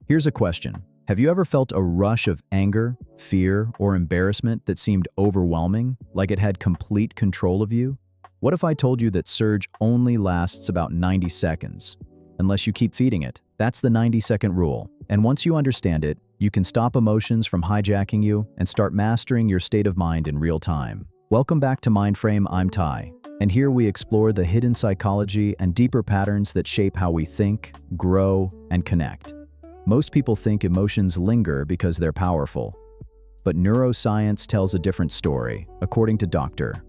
Here's a question. Have you ever felt a rush of anger, fear, or embarrassment that seemed overwhelming, like it had complete control of you? What if I told you that surge only lasts about 90 seconds? Unless you keep feeding it. That's the 90-second rule. And once you understand it, you can stop emotions from hijacking you and start mastering your state of mind in real time. Welcome back to Mindframe. I'm Ty, and here we explore the hidden psychology and deeper patterns that shape how we think, grow, and connect. Most people think emotions linger because they're powerful. But neuroscience tells a different story, according to Dr.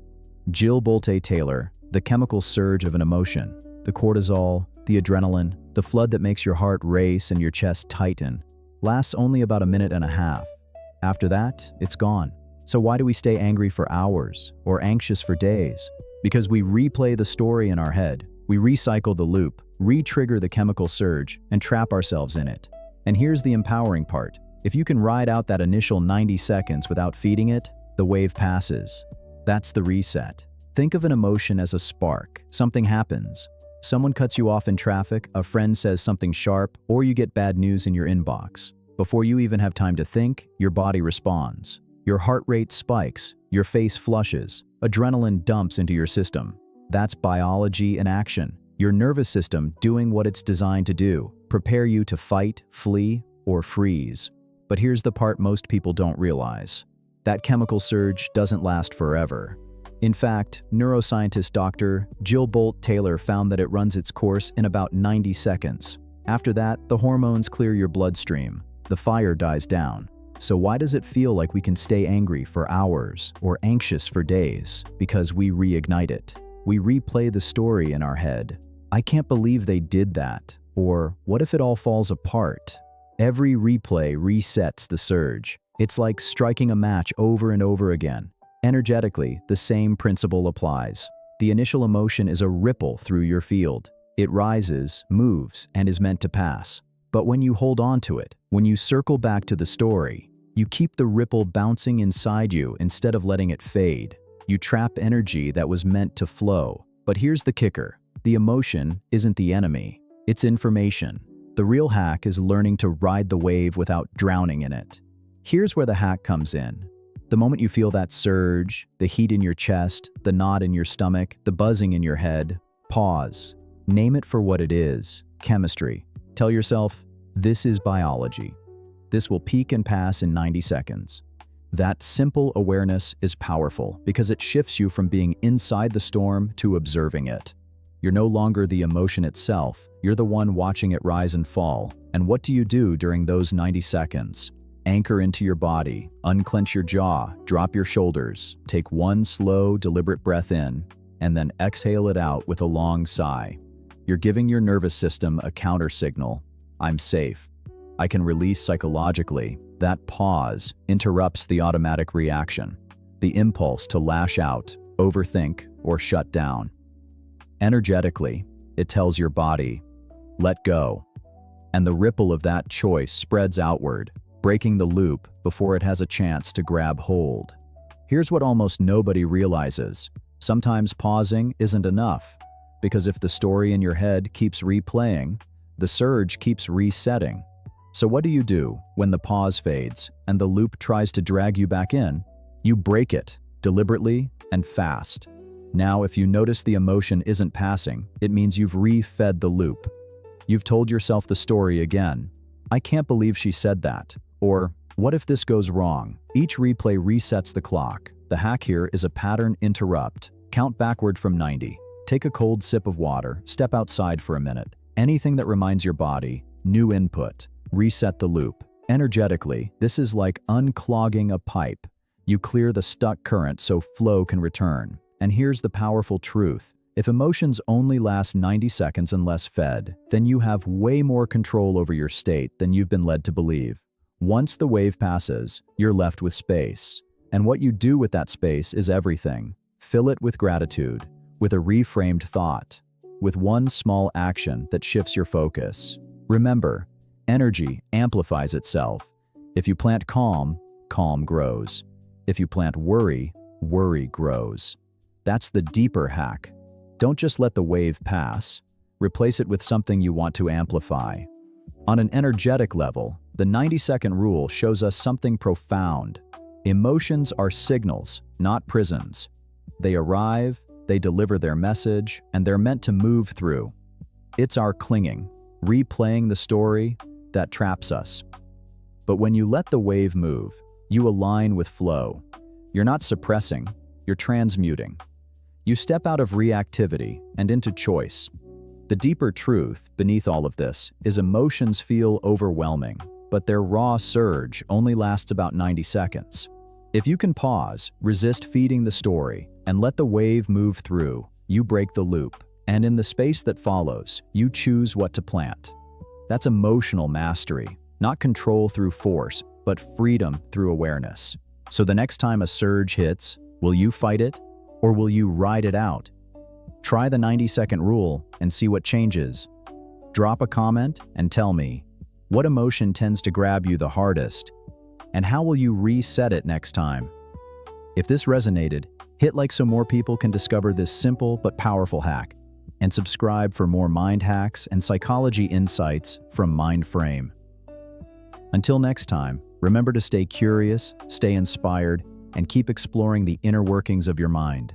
Jill Bolte-Taylor. The chemical surge of an emotion, the cortisol, the adrenaline, the flood that makes your heart race and your chest tighten, lasts only about a minute and a half. After that, it's gone. So why do we stay angry for hours or anxious for days? Because we replay the story in our head. We recycle the loop, re-trigger the chemical surge, and trap ourselves in it. And here's the empowering part. If you can ride out that initial 90 seconds without feeding it, the wave passes. That's the reset. Think of an emotion as a spark. Something happens. Someone cuts you off in traffic, a friend says something sharp, or you get bad news in your inbox. Before you even have time to think, your body responds. Your heart rate spikes, your face flushes, adrenaline dumps into your system. That's biology in action. Your nervous system doing what it's designed to do, prepare you to fight, flee, or freeze. But here's the part most people don't realize. That chemical surge doesn't last forever. In fact, neuroscientist Dr. Jill Bolte-Taylor found that it runs its course in about 90 seconds. After that, the hormones clear your bloodstream. The fire dies down. So why does it feel like we can stay angry for hours or anxious for days? Because we reignite it. We replay the story in our head. I can't believe they did that. Or what if it all falls apart? Every replay resets the surge. It's like striking a match over and over again. Energetically, the same principle applies. The initial emotion is a ripple through your field. It rises, moves, and is meant to pass. But when you hold on to it, when you circle back to the story, you keep the ripple bouncing inside you instead of letting it fade. You trap energy that was meant to flow. But here's the kicker. The emotion isn't the enemy. It's information. The real hack is learning to ride the wave without drowning in it. Here's where the hack comes in. The moment you feel that surge, the heat in your chest, the knot in your stomach, the buzzing in your head, pause. Name it for what it is, chemistry. Tell yourself, this is biology. This will peak and pass in 90 seconds. That simple awareness is powerful because it shifts you from being inside the storm to observing it. You're no longer the emotion itself, you're the one watching it rise and fall. And what do you do during those 90 seconds? Anchor into your body, unclench your jaw, drop your shoulders, take one slow, deliberate breath in, and then exhale it out with a long sigh. You're giving your nervous system a counter signal. I'm safe. I can release psychologically. That pause interrupts the automatic reaction, the impulse to lash out, overthink, or shut down. Energetically, it tells your body, let go. And the ripple of that choice spreads outward, breaking the loop before it has a chance to grab hold. Here's what almost nobody realizes. Sometimes pausing isn't enough, because if the story in your head keeps replaying, the surge keeps resetting. So what do you do when the pause fades and the loop tries to drag you back in? You break it, deliberately and fast. Now, if you notice the emotion isn't passing, it means you've re-fed the loop. You've told yourself the story again. I can't believe she said that. Or, what if this goes wrong? Each replay resets the clock. The hack here is a pattern interrupt. Count backward from 90. Take a cold sip of water, step outside for a minute. Anything that reminds your body, new input. Reset the loop. Energetically, this is like unclogging a pipe. You clear the stuck current so flow can return. And here's the powerful truth. If emotions only last 90 seconds unless fed, then you have way more control over your state than you've been led to believe. Once the wave passes, you're left with space. And what you do with that space is everything. Fill it with gratitude, with a reframed thought, with one small action that shifts your focus. Remember, energy amplifies itself. If you plant calm, calm grows. If you plant worry, worry grows. That's the deeper hack. Don't just let the wave pass. Replace it with something you want to amplify. On an energetic level, the 90-second rule shows us something profound. Emotions are signals, not prisons. They arrive, they deliver their message, and they're meant to move through. It's our clinging, replaying the story, that traps us. But when you let the wave move, you align with flow. You're not suppressing, you're transmuting. You step out of reactivity and into choice. The deeper truth beneath all of this is emotions feel overwhelming, but their raw surge only lasts about 90 seconds. If you can pause, resist feeding the story, and let the wave move through, you break the loop. And in the space that follows, you choose what to plant. That's emotional mastery, not control through force, but freedom through awareness. So the next time a surge hits, will you fight it, or will you ride it out? Try the 90-second rule and see what changes. Drop a comment and tell me, what emotion tends to grab you the hardest? And how will you reset it next time? If this resonated, hit like so more people can discover this simple but powerful hack. And subscribe for more mind hacks and psychology insights from Mindframe. Until next time, remember to stay curious, stay inspired, and keep exploring the inner workings of your mind.